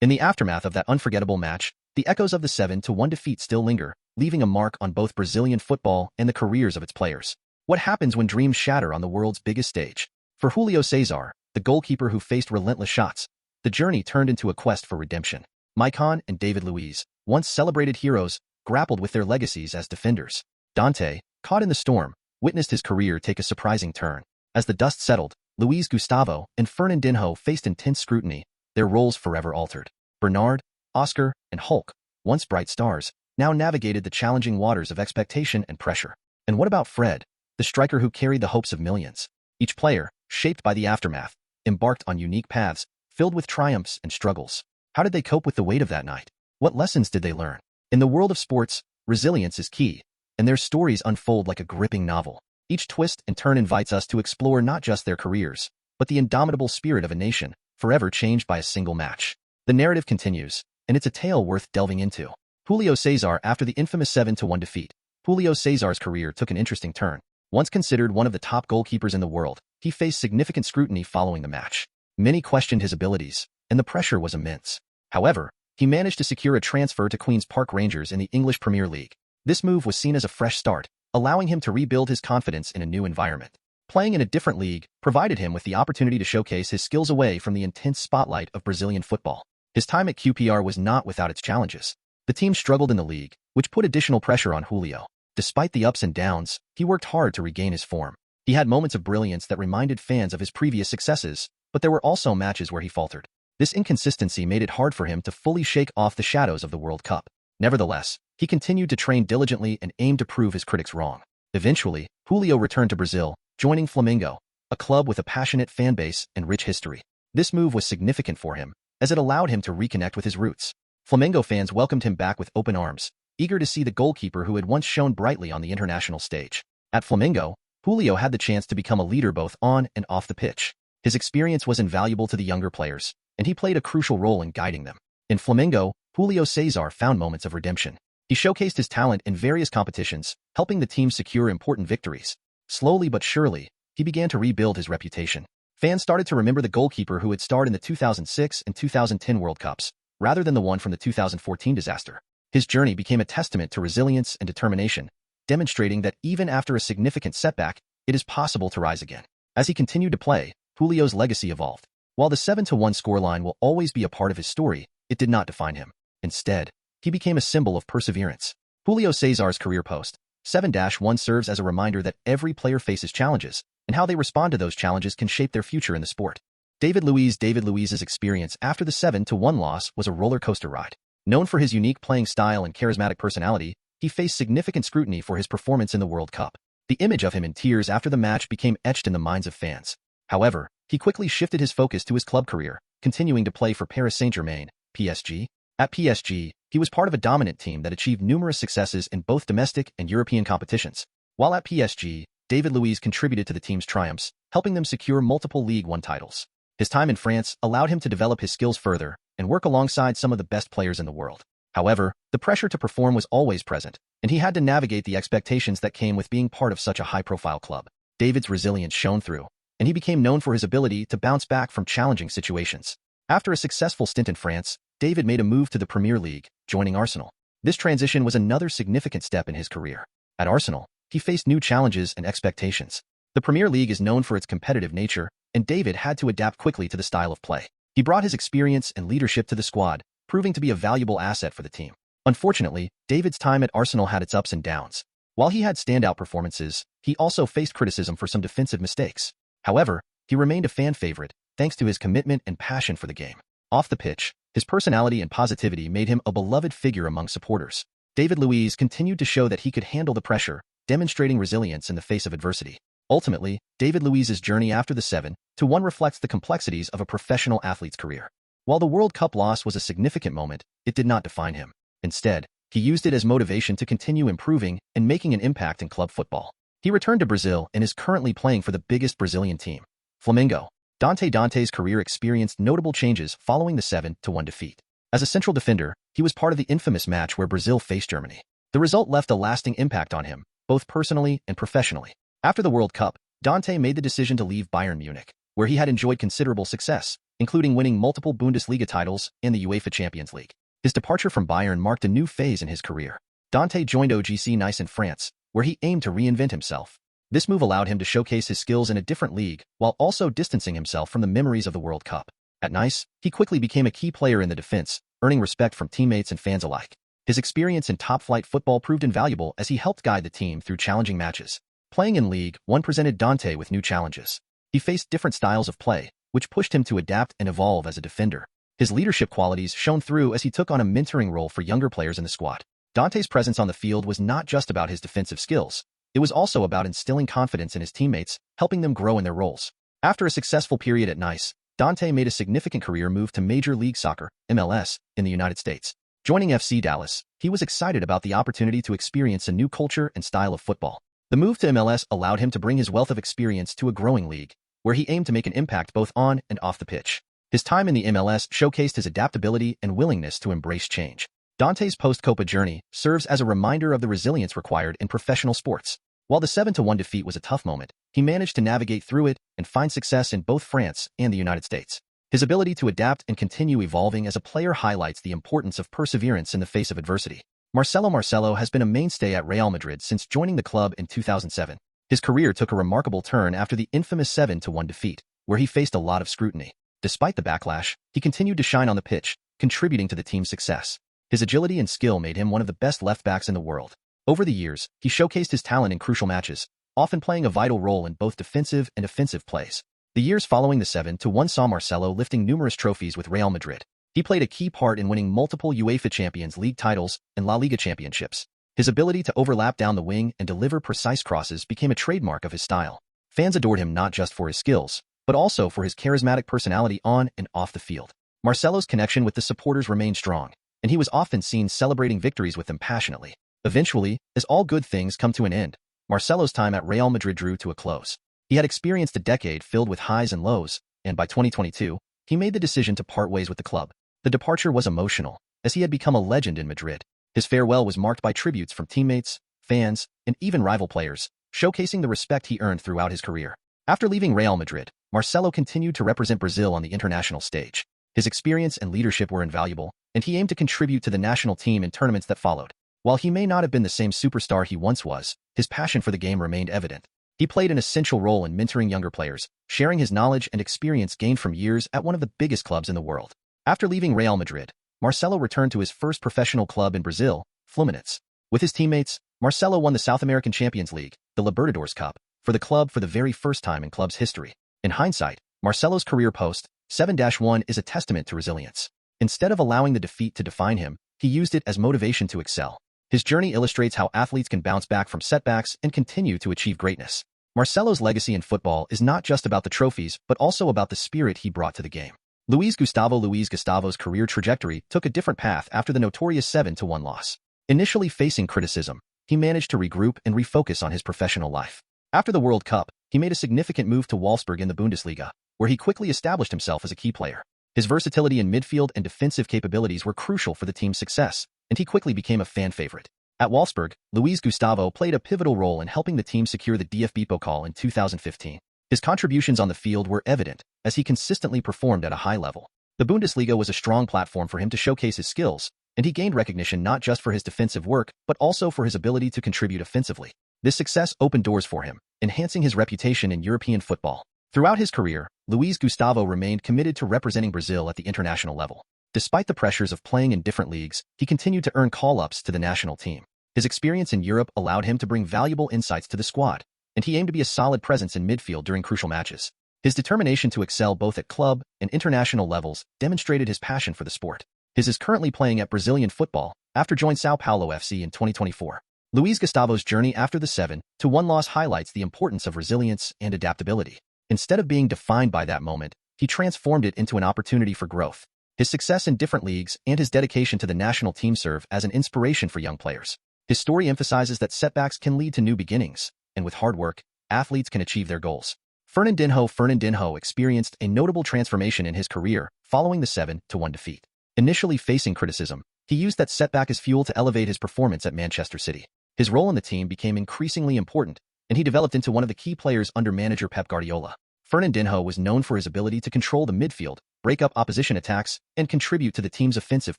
In the aftermath of that unforgettable match, the echoes of the 7-1 defeat still linger, leaving a mark on both Brazilian football and the careers of its players. What happens when dreams shatter on the world's biggest stage? For Julio Cesar, the goalkeeper who faced relentless shots, the journey turned into a quest for redemption. Maicon and David Luiz, once celebrated heroes, grappled with their legacies as defenders. Dante, caught in the storm, witnessed his career take a surprising turn. As the dust settled, Luiz Gustavo and Fernandinho faced intense scrutiny, their roles forever altered. Bernard, Oscar, and Hulk, once bright stars, now navigated the challenging waters of expectation and pressure. And what about Fred, the striker who carried the hopes of millions? Each player, shaped by the aftermath, embarked on unique paths, filled with triumphs and struggles. How did they cope with the weight of that night? What lessons did they learn? In the world of sports, resilience is key, and their stories unfold like a gripping novel. Each twist and turn invites us to explore not just their careers, but the indomitable spirit of a nation, forever changed by a single match. The narrative continues, and it's a tale worth delving into. Julio Cesar. After the infamous 7-1 defeat, Julio Cesar's career took an interesting turn. Once considered one of the top goalkeepers in the world, he faced significant scrutiny following the match. Many questioned his abilities, and the pressure was immense. However, he managed to secure a transfer to Queen's Park Rangers in the English Premier League. This move was seen as a fresh start, allowing him to rebuild his confidence in a new environment. Playing in a different league provided him with the opportunity to showcase his skills away from the intense spotlight of Brazilian football. His time at QPR was not without its challenges. The team struggled in the league, which put additional pressure on Julio. Despite the ups and downs, he worked hard to regain his form. He had moments of brilliance that reminded fans of his previous successes, but there were also matches where he faltered. This inconsistency made it hard for him to fully shake off the shadows of the World Cup. Nevertheless, he continued to train diligently and aimed to prove his critics wrong. Eventually, Julio returned to Brazil, joining Flamengo, a club with a passionate fan base and rich history. This move was significant for him, as it allowed him to reconnect with his roots. Flamengo fans welcomed him back with open arms, eager to see the goalkeeper who had once shone brightly on the international stage. At Flamengo, Julio had the chance to become a leader both on and off the pitch. His experience was invaluable to the younger players, and he played a crucial role in guiding them. In Flamengo, Julio Cesar found moments of redemption. He showcased his talent in various competitions, helping the team secure important victories. Slowly but surely, he began to rebuild his reputation. Fans started to remember the goalkeeper who had starred in the 2006 and 2010 World Cups, rather than the one from the 2014 disaster. His journey became a testament to resilience and determination, demonstrating that even after a significant setback, it is possible to rise again. As he continued to play, Julio's legacy evolved. While the 7-1 scoreline will always be a part of his story, it did not define him. Instead, he became a symbol of perseverance. Julio Cesar's career post, 7-1 serves as a reminder that every player faces challenges, and how they respond to those challenges can shape their future in the sport. David Luiz's experience after the 7-1 loss was a roller coaster ride. Known for his unique playing style and charismatic personality, he faced significant scrutiny for his performance in the World Cup. The image of him in tears after the match became etched in the minds of fans. However, he quickly shifted his focus to his club career, continuing to play for Paris Saint-Germain, PSG. At PSG, he was part of a dominant team that achieved numerous successes in both domestic and European competitions. While at PSG, David Luiz contributed to the team's triumphs, helping them secure multiple Ligue 1 titles. His time in France allowed him to develop his skills further and work alongside some of the best players in the world. However, the pressure to perform was always present, and he had to navigate the expectations that came with being part of such a high-profile club. David's resilience shone through, and he became known for his ability to bounce back from challenging situations. After a successful stint in France, David made a move to the Premier League, joining Arsenal. This transition was another significant step in his career. At Arsenal, he faced new challenges and expectations. The Premier League is known for its competitive nature, and David had to adapt quickly to the style of play. He brought his experience and leadership to the squad, proving to be a valuable asset for the team. Unfortunately, David's time at Arsenal had its ups and downs. While he had standout performances, he also faced criticism for some defensive mistakes. However, he remained a fan favorite, thanks to his commitment and passion for the game. Off the pitch, his personality and positivity made him a beloved figure among supporters. David Luiz continued to show that he could handle the pressure, demonstrating resilience in the face of adversity. Ultimately, David Luiz's journey after the 7-1 reflects the complexities of a professional athlete's career. While the World Cup loss was a significant moment, it did not define him. Instead, he used it as motivation to continue improving and making an impact in club football. He returned to Brazil and is currently playing for the biggest Brazilian team, Flamengo. Dante's career experienced notable changes following the 7-1 defeat. As a central defender, he was part of the infamous match where Brazil faced Germany. The result left a lasting impact on him, both personally and professionally. After the World Cup, Dante made the decision to leave Bayern Munich, where he had enjoyed considerable success, including winning multiple Bundesliga titles and the UEFA Champions League. His departure from Bayern marked a new phase in his career. Dante joined OGC Nice in France, where he aimed to reinvent himself. This move allowed him to showcase his skills in a different league, while also distancing himself from the memories of the World Cup. At Nice, he quickly became a key player in the defense, earning respect from teammates and fans alike. His experience in top-flight football proved invaluable as he helped guide the team through challenging matches. Playing in League One presented Dante with new challenges. He faced different styles of play, which pushed him to adapt and evolve as a defender. His leadership qualities shone through as he took on a mentoring role for younger players in the squad. Dante's presence on the field was not just about his defensive skills. It was also about instilling confidence in his teammates, helping them grow in their roles. After a successful period at Nice, Dante made a significant career move to Major League Soccer, MLS, in the United States. Joining FC Dallas, he was excited about the opportunity to experience a new culture and style of football. The move to MLS allowed him to bring his wealth of experience to a growing league, where he aimed to make an impact both on and off the pitch. His time in the MLS showcased his adaptability and willingness to embrace change. Dante's post-Copa journey serves as a reminder of the resilience required in professional sports. While the 7-1 defeat was a tough moment, he managed to navigate through it and find success in both France and the United States. His ability to adapt and continue evolving as a player highlights the importance of perseverance in the face of adversity. Marcelo has been a mainstay at Real Madrid since joining the club in 2007. His career took a remarkable turn after the infamous 7-1 defeat, where he faced a lot of scrutiny. Despite the backlash, he continued to shine on the pitch, contributing to the team's success. His agility and skill made him one of the best left-backs in the world. Over the years, he showcased his talent in crucial matches, often playing a vital role in both defensive and offensive plays. The years following the 7-1 saw Marcelo lifting numerous trophies with Real Madrid. He played a key part in winning multiple UEFA Champions League titles and La Liga championships. His ability to overlap down the wing and deliver precise crosses became a trademark of his style. Fans adored him not just for his skills, but also for his charismatic personality on and off the field. Marcelo's connection with the supporters remained strong, and he was often seen celebrating victories with them passionately. Eventually, as all good things come to an end, Marcelo's time at Real Madrid drew to a close. He had experienced a decade filled with highs and lows, and by 2022, he made the decision to part ways with the club. The departure was emotional, as he had become a legend in Madrid. His farewell was marked by tributes from teammates, fans, and even rival players, showcasing the respect he earned throughout his career. After leaving Real Madrid, Marcelo continued to represent Brazil on the international stage. His experience and leadership were invaluable, and he aimed to contribute to the national team in tournaments that followed. While he may not have been the same superstar he once was, his passion for the game remained evident. He played an essential role in mentoring younger players, sharing his knowledge and experience gained from years at one of the biggest clubs in the world. After leaving Real Madrid, Marcelo returned to his first professional club in Brazil, Fluminense. With his teammates, Marcelo won the South American Champions League, the Libertadores Cup, for the club for the very first time in club's history. In hindsight, Marcelo's career post-7-1 is a testament to resilience. Instead of allowing the defeat to define him, he used it as motivation to excel. His journey illustrates how athletes can bounce back from setbacks and continue to achieve greatness. Marcelo's legacy in football is not just about the trophies, but also about the spirit he brought to the game. Luiz Gustavo's career trajectory took a different path after the notorious 7-1 loss. Initially facing criticism, he managed to regroup and refocus on his professional life. After the World Cup, he made a significant move to Wolfsburg in the Bundesliga, where he quickly established himself as a key player. His versatility in midfield and defensive capabilities were crucial for the team's success, and he quickly became a fan favorite. At Wolfsburg, Luiz Gustavo played a pivotal role in helping the team secure the DFB Pokal in 2015. His contributions on the field were evident, as he consistently performed at a high level. The Bundesliga was a strong platform for him to showcase his skills, and he gained recognition not just for his defensive work, but also for his ability to contribute offensively. This success opened doors for him, enhancing his reputation in European football. Throughout his career, Luiz Gustavo remained committed to representing Brazil at the international level. Despite the pressures of playing in different leagues, he continued to earn call-ups to the national team. His experience in Europe allowed him to bring valuable insights to the squad, and he aimed to be a solid presence in midfield during crucial matches. His determination to excel both at club and international levels demonstrated his passion for the sport. His is currently playing at Brazilian football after joining Sao Paulo FC in 2024. Luiz Gustavo's journey after the 7-1 loss highlights the importance of resilience and adaptability. Instead of being defined by that moment, he transformed it into an opportunity for growth. His success in different leagues and his dedication to the national team serve as an inspiration for young players. His story emphasizes that setbacks can lead to new beginnings, and with hard work, athletes can achieve their goals. Fernandinho experienced a notable transformation in his career following the 7-1 defeat. Initially facing criticism, he used that setback as fuel to elevate his performance at Manchester City. His role in the team became increasingly important, and he developed into one of the key players under manager Pep Guardiola. Fernandinho was known for his ability to control the midfield, break up opposition attacks, and contribute to the team's offensive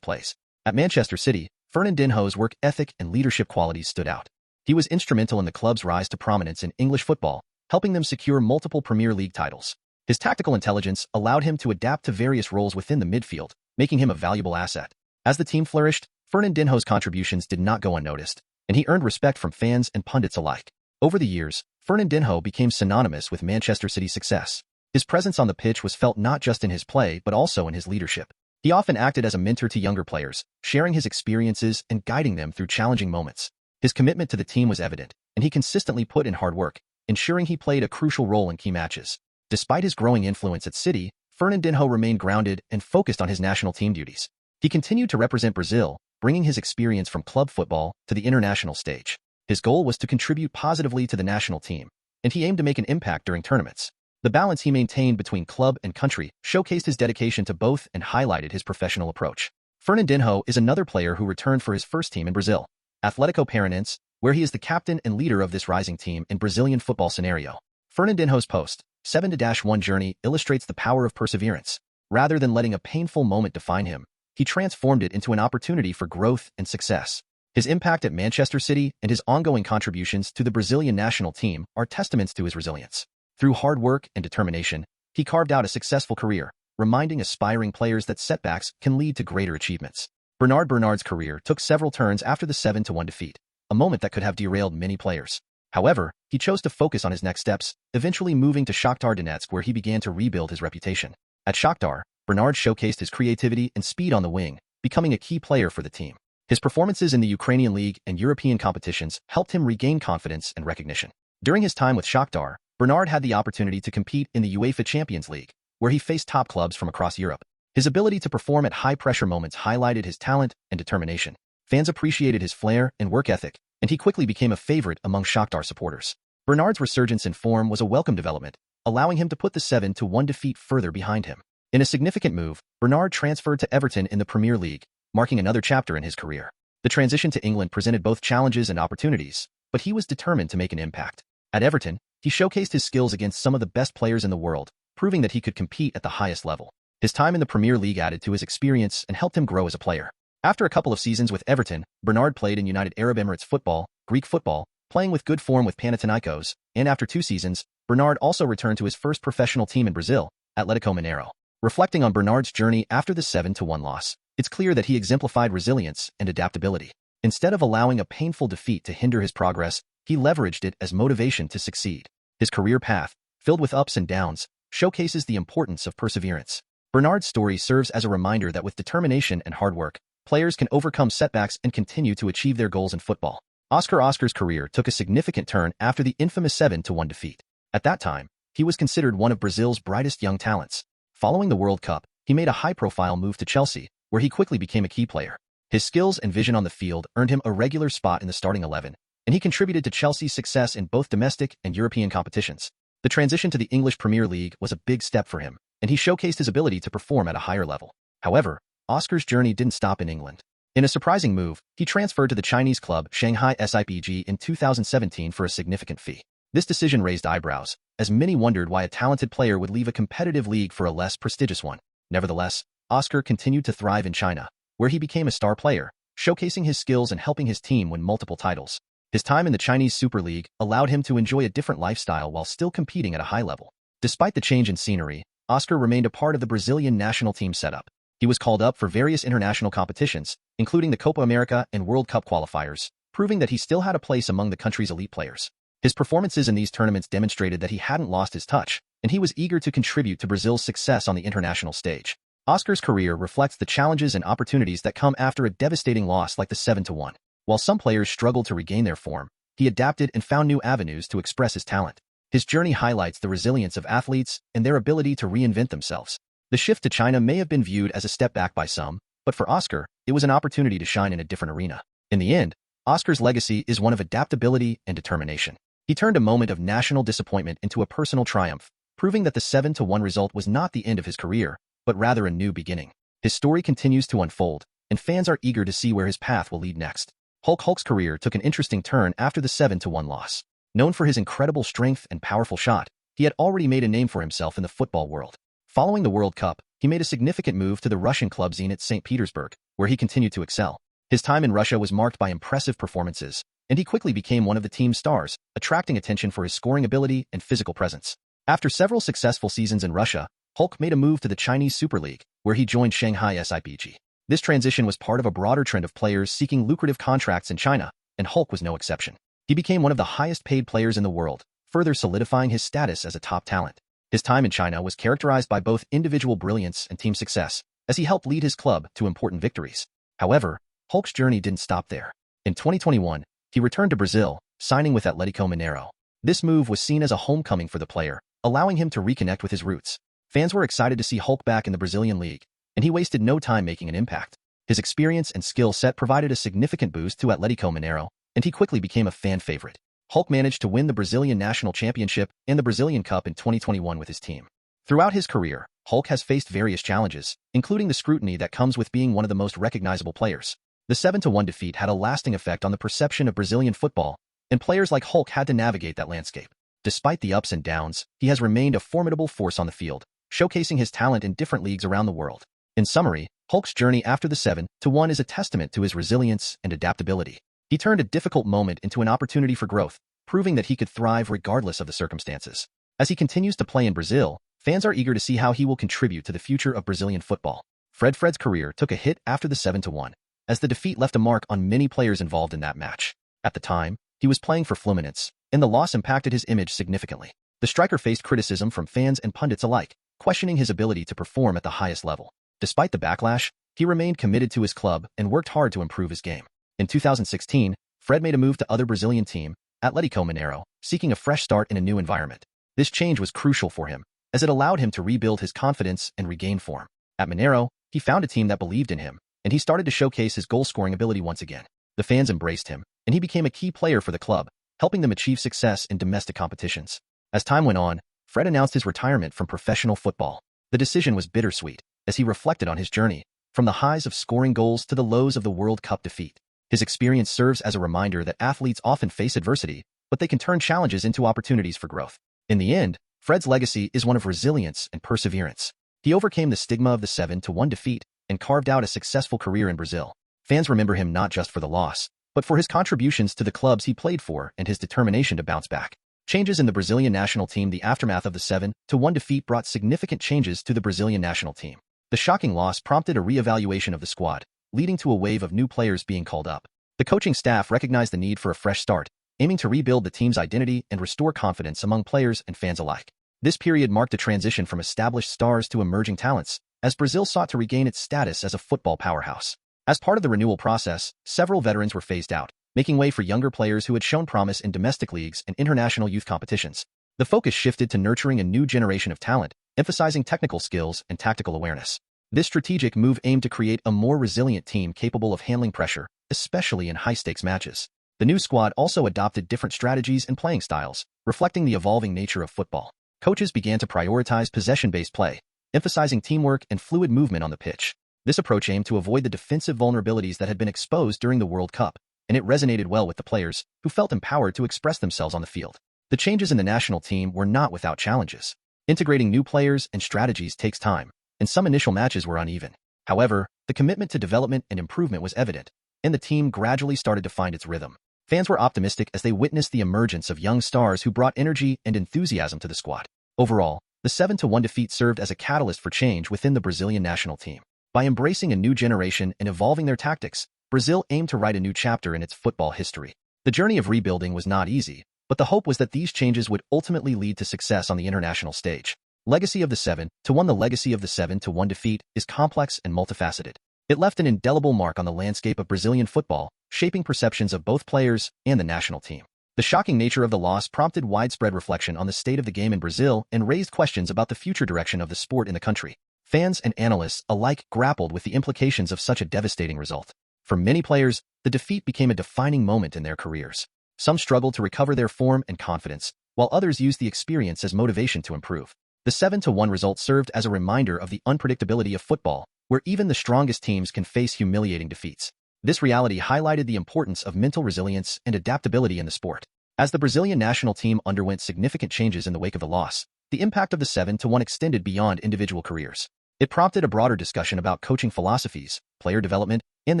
plays. At Manchester City, Fernandinho's work ethic and leadership qualities stood out. He was instrumental in the club's rise to prominence in English football, helping them secure multiple Premier League titles. His tactical intelligence allowed him to adapt to various roles within the midfield, making him a valuable asset. As the team flourished, Fernandinho's contributions did not go unnoticed, and he earned respect from fans and pundits alike. Over the years, Fernandinho became synonymous with Manchester City's success. His presence on the pitch was felt not just in his play but also in his leadership. He often acted as a mentor to younger players, sharing his experiences and guiding them through challenging moments. His commitment to the team was evident, and he consistently put in hard work, ensuring he played a crucial role in key matches. Despite his growing influence at City, Fernandinho remained grounded and focused on his national team duties. He continued to represent Brazil, bringing his experience from club football to the international stage. His goal was to contribute positively to the national team, and he aimed to make an impact during tournaments. The balance he maintained between club and country showcased his dedication to both and highlighted his professional approach. Fernandinho is another player who returned for his first team in Brazil, Atlético Paranaense, where he is the captain and leader of this rising team in Brazilian football scenario. Fernandinho's post 7-1 journey illustrates the power of perseverance. Rather than letting a painful moment define him, he transformed it into an opportunity for growth and success. His impact at Manchester City and his ongoing contributions to the Brazilian national team are testaments to his resilience. Through hard work and determination, he carved out a successful career, reminding aspiring players that setbacks can lead to greater achievements. Bernard's career took several turns after the 7-1 defeat, a moment that could have derailed many players. However, he chose to focus on his next steps, eventually moving to Shakhtar Donetsk where he began to rebuild his reputation. At Shakhtar, Bernard showcased his creativity and speed on the wing, becoming a key player for the team. His performances in the Ukrainian League and European competitions helped him regain confidence and recognition. During his time with Shakhtar, Bernard had the opportunity to compete in the UEFA Champions League, where he faced top clubs from across Europe. His ability to perform at high-pressure moments highlighted his talent and determination. Fans appreciated his flair and work ethic, and he quickly became a favorite among Shakhtar supporters. Bernard's resurgence in form was a welcome development, allowing him to put the 7-1 defeat further behind him. In a significant move, Bernard transferred to Everton in the Premier League, marking another chapter in his career. The transition to England presented both challenges and opportunities, but he was determined to make an impact. At Everton, he showcased his skills against some of the best players in the world, proving that he could compete at the highest level. His time in the Premier League added to his experience and helped him grow as a player. After a couple of seasons with Everton, Bernard played in United Arab Emirates football, Greek football, playing with good form with Panathinaikos, and after 2 seasons, Bernard also returned to his first professional team in Brazil, Atlético Mineiro. Reflecting on Bernard's journey after the 7-1 loss, it's clear that he exemplified resilience and adaptability. Instead of allowing a painful defeat to hinder his progress, he leveraged it as motivation to succeed. His career path, filled with ups and downs, showcases the importance of perseverance. Bernard's story serves as a reminder that with determination and hard work, players can overcome setbacks and continue to achieve their goals in football. Oscar's career took a significant turn after the infamous 7-1 defeat. At that time, he was considered one of Brazil's brightest young talents. Following the World Cup, he made a high-profile move to Chelsea, where he quickly became a key player. His skills and vision on the field earned him a regular spot in the starting 11, and he contributed to Chelsea's success in both domestic and European competitions. The transition to the English Premier League was a big step for him, and he showcased his ability to perform at a higher level. However, Oscar's journey didn't stop in England. In a surprising move, he transferred to the Chinese club Shanghai SIPG in 2017 for a significant fee. This decision raised eyebrows, as many wondered why a talented player would leave a competitive league for a less prestigious one. Nevertheless, Oscar continued to thrive in China, where he became a star player, showcasing his skills and helping his team win multiple titles. His time in the Chinese Super League allowed him to enjoy a different lifestyle while still competing at a high level. Despite the change in scenery, Oscar remained a part of the Brazilian national team setup. He was called up for various international competitions, including the Copa America and World Cup qualifiers, proving that he still had a place among the country's elite players. His performances in these tournaments demonstrated that he hadn't lost his touch, and he was eager to contribute to Brazil's success on the international stage. Oscar's career reflects the challenges and opportunities that come after a devastating loss like the 7-1. While some players struggled to regain their form, he adapted and found new avenues to express his talent. His journey highlights the resilience of athletes and their ability to reinvent themselves. The shift to China may have been viewed as a step back by some, but for Oscar, it was an opportunity to shine in a different arena. In the end, Oscar's legacy is one of adaptability and determination. He turned a moment of national disappointment into a personal triumph, proving that the 7-1 result was not the end of his career, but rather a new beginning. His story continues to unfold, and fans are eager to see where his path will lead next. Hulk's career took an interesting turn after the 7-1 loss. Known for his incredible strength and powerful shot, he had already made a name for himself in the football world. Following the World Cup, he made a significant move to the Russian club Zenit St. Petersburg, where he continued to excel. His time in Russia was marked by impressive performances, and he quickly became one of the team's stars, attracting attention for his scoring ability and physical presence. After several successful seasons in Russia, Hulk made a move to the Chinese Super League, where he joined Shanghai SIPG. This transition was part of a broader trend of players seeking lucrative contracts in China, and Hulk was no exception. He became one of the highest-paid players in the world, further solidifying his status as a top talent. His time in China was characterized by both individual brilliance and team success, as he helped lead his club to important victories. However, Hulk's journey didn't stop there. In 2021, he returned to Brazil, signing with Atlético Mineiro. This move was seen as a homecoming for the player, allowing him to reconnect with his roots. Fans were excited to see Hulk back in the Brazilian league, and he wasted no time making an impact. His experience and skill set provided a significant boost to Atlético Mineiro, and he quickly became a fan favorite. Hulk managed to win the Brazilian National Championship and the Brazilian Cup in 2021 with his team. Throughout his career, Hulk has faced various challenges, including the scrutiny that comes with being one of the most recognizable players. The 7-1 defeat had a lasting effect on the perception of Brazilian football, and players like Hulk had to navigate that landscape. Despite the ups and downs, he has remained a formidable force on the field, showcasing his talent in different leagues around the world. In summary, Hulk's journey after the 7-1 is a testament to his resilience and adaptability. He turned a difficult moment into an opportunity for growth, proving that he could thrive regardless of the circumstances. As he continues to play in Brazil, fans are eager to see how he will contribute to the future of Brazilian football. Fred's career took a hit after the 7-1, as the defeat left a mark on many players involved in that match. At the time, he was playing for Fluminense, and the loss impacted his image significantly. The striker faced criticism from fans and pundits alike, questioning his ability to perform at the highest level. Despite the backlash, he remained committed to his club and worked hard to improve his game. In 2016, Fred made a move to other Brazilian team, Atlético Mineiro, seeking a fresh start in a new environment. This change was crucial for him, as it allowed him to rebuild his confidence and regain form. At Mineiro, he found a team that believed in him, and he started to showcase his goal-scoring ability once again. The fans embraced him, and he became a key player for the club, helping them achieve success in domestic competitions. As time went on, Fred announced his retirement from professional football. The decision was bittersweet, as he reflected on his journey, from the highs of scoring goals to the lows of the World Cup defeat. His experience serves as a reminder that athletes often face adversity, but they can turn challenges into opportunities for growth. In the end, Fred's legacy is one of resilience and perseverance. He overcame the stigma of the 7-1 defeat and carved out a successful career in Brazil. Fans remember him not just for the loss, but for his contributions to the clubs he played for and his determination to bounce back. Changes in the Brazilian national team. The aftermath of the 7-1 defeat brought significant changes to the Brazilian national team. The shocking loss prompted a re-evaluation of the squad, leading to a wave of new players being called up. The coaching staff recognized the need for a fresh start, aiming to rebuild the team's identity and restore confidence among players and fans alike. This period marked a transition from established stars to emerging talents, as Brazil sought to regain its status as a football powerhouse. As part of the renewal process, several veterans were phased out, making way for younger players who had shown promise in domestic leagues and international youth competitions. The focus shifted to nurturing a new generation of talent, emphasizing technical skills and tactical awareness. This strategic move aimed to create a more resilient team capable of handling pressure, especially in high-stakes matches. The new squad also adopted different strategies and playing styles, reflecting the evolving nature of football. Coaches began to prioritize possession-based play, emphasizing teamwork and fluid movement on the pitch. This approach aimed to avoid the defensive vulnerabilities that had been exposed during the World Cup, and it resonated well with the players, who felt empowered to express themselves on the field. The changes in the national team were not without challenges. Integrating new players and strategies takes time, and some initial matches were uneven. However, the commitment to development and improvement was evident, and the team gradually started to find its rhythm. Fans were optimistic as they witnessed the emergence of young stars who brought energy and enthusiasm to the squad. Overall, the 7-1 defeat served as a catalyst for change within the Brazilian national team. By embracing a new generation and evolving their tactics, Brazil aimed to write a new chapter in its football history. The journey of rebuilding was not easy, but the hope was that these changes would ultimately lead to success on the international stage. Legacy of the 7-1. The legacy of the 7-1 defeat is complex and multifaceted. It left an indelible mark on the landscape of Brazilian football, shaping perceptions of both players and the national team. The shocking nature of the loss prompted widespread reflection on the state of the game in Brazil and raised questions about the future direction of the sport in the country. Fans and analysts alike grappled with the implications of such a devastating result. For many players, the defeat became a defining moment in their careers. Some struggled to recover their form and confidence, while others used the experience as motivation to improve. The 7-1 result served as a reminder of the unpredictability of football, where even the strongest teams can face humiliating defeats. This reality highlighted the importance of mental resilience and adaptability in the sport. As the Brazilian national team underwent significant changes in the wake of the loss, the impact of the 7-1 extended beyond individual careers. It prompted a broader discussion about coaching philosophies, player development, and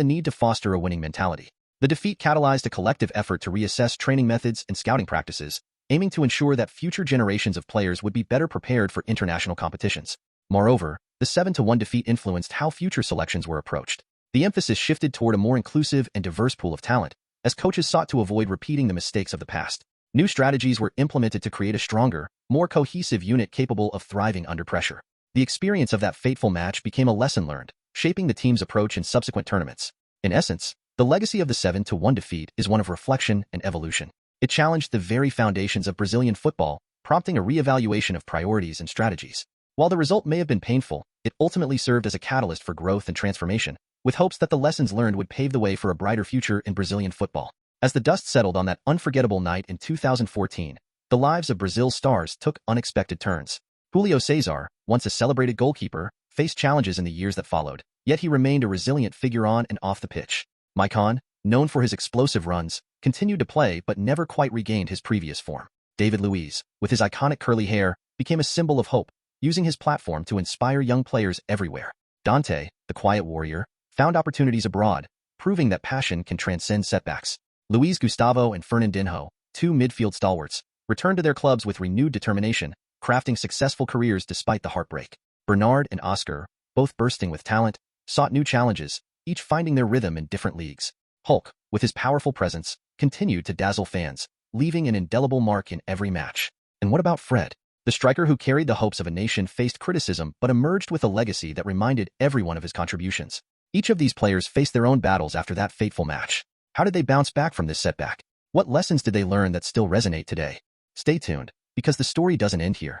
the need to foster a winning mentality. The defeat catalyzed a collective effort to reassess training methods and scouting practices, aiming to ensure that future generations of players would be better prepared for international competitions. Moreover, the 7-1 defeat influenced how future selections were approached. The emphasis shifted toward a more inclusive and diverse pool of talent, as coaches sought to avoid repeating the mistakes of the past. New strategies were implemented to create a stronger, more cohesive unit capable of thriving under pressure. The experience of that fateful match became a lesson learned, shaping the team's approach in subsequent tournaments. In essence, the legacy of the 7-1 defeat is one of reflection and evolution. It challenged the very foundations of Brazilian football, prompting a re-evaluation of priorities and strategies. While the result may have been painful, it ultimately served as a catalyst for growth and transformation, with hopes that the lessons learned would pave the way for a brighter future in Brazilian football. As the dust settled on that unforgettable night in 2014, the lives of Brazil's stars took unexpected turns. Julio Cesar, once a celebrated goalkeeper, faced challenges in the years that followed, yet he remained a resilient figure on and off the pitch. Maicon, known for his explosive runs, continued to play but never quite regained his previous form. David Luiz, with his iconic curly hair, became a symbol of hope, using his platform to inspire young players everywhere. Dante, the quiet warrior, found opportunities abroad, proving that passion can transcend setbacks. Luiz Gustavo and Fernandinho, two midfield stalwarts, returned to their clubs with renewed determination, crafting successful careers despite the heartbreak. Bernard and Oscar, both bursting with talent, sought new challenges, each finding their rhythm in different leagues. Hulk, with his powerful presence, continued to dazzle fans, leaving an indelible mark in every match. And what about Fred? The striker who carried the hopes of a nation faced criticism but emerged with a legacy that reminded everyone of his contributions. Each of these players faced their own battles after that fateful match. How did they bounce back from this setback? What lessons did they learn that still resonate today? Stay tuned, because the story doesn't end here.